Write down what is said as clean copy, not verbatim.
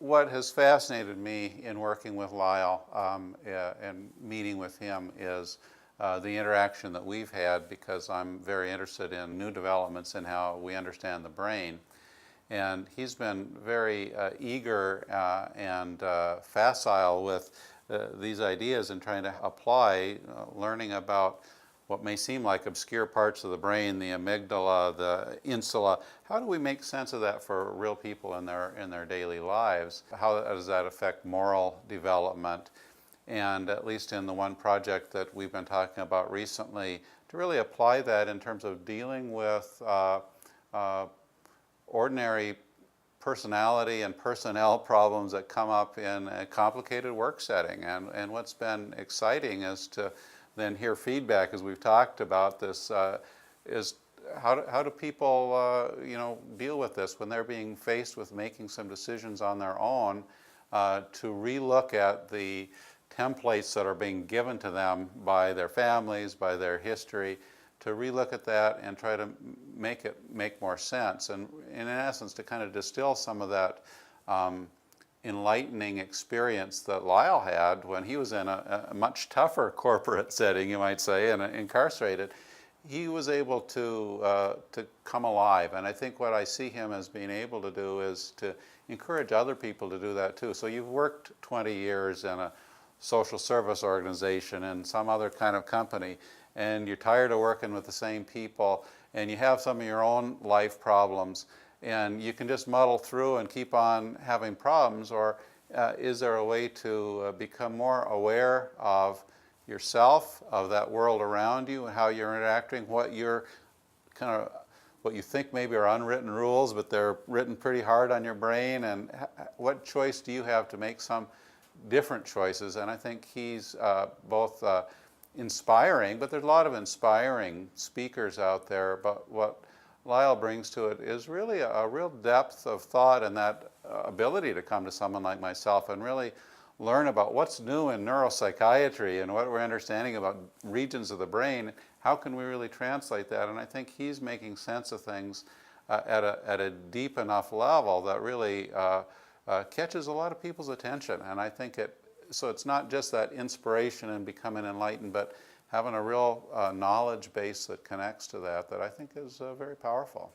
what has fascinated me in working with Lyle and meeting with him is the interaction that we've had, because I'm very interested in new developments in how we understand the brain. And he's been very eager and facile with these ideas and trying to apply learning about what may seem like obscure parts of the brain, the amygdala, the insula. How do we make sense of that for real people in their daily lives? How does that affect moral development? And at least in the one project that we've been talking about recently, to really apply that in terms of dealing with ordinary personality and personnel problems that come up in a complicated work setting. And what's been exciting is to then hear feedback, as we've talked about this, is how do people deal with this when they're being faced with making some decisions on their own, to relook at the templates that are being given to them by their families, by their history, to relook at that and try to make it make more sense, and in essence to kind of distill some of that enlightening experience that Lyle had when he was in a much tougher corporate setting, you might say, and incarcerated. He was able to come alive, and I think what I see him as being able to do is to encourage other people to do that too. So you've worked 20 years in a social service organization and some other kind of company, and you're tired of working with the same people, and you have some of your own life problems, and you can just muddle through and keep on having problems, or is there a way to become more aware of yourself, of that world around you, and how you're interacting, what you think maybe are unwritten rules, but they're written pretty hard on your brain, and what choice do you have to make some different choices? And I think he's both inspiring, but there's a lot of inspiring speakers out there, but what Lyle brings to it is really a real depth of thought, and that ability to come to someone like myself and really learn about what's new in neuropsychiatry and what we're understanding about regions of the brain. How can we really translate that? And I think he's making sense of things at a deep enough level that really catches a lot of people's attention. And I think so it's not just that inspiration and becoming enlightened, but having a real knowledge base that connects to that I think is very powerful.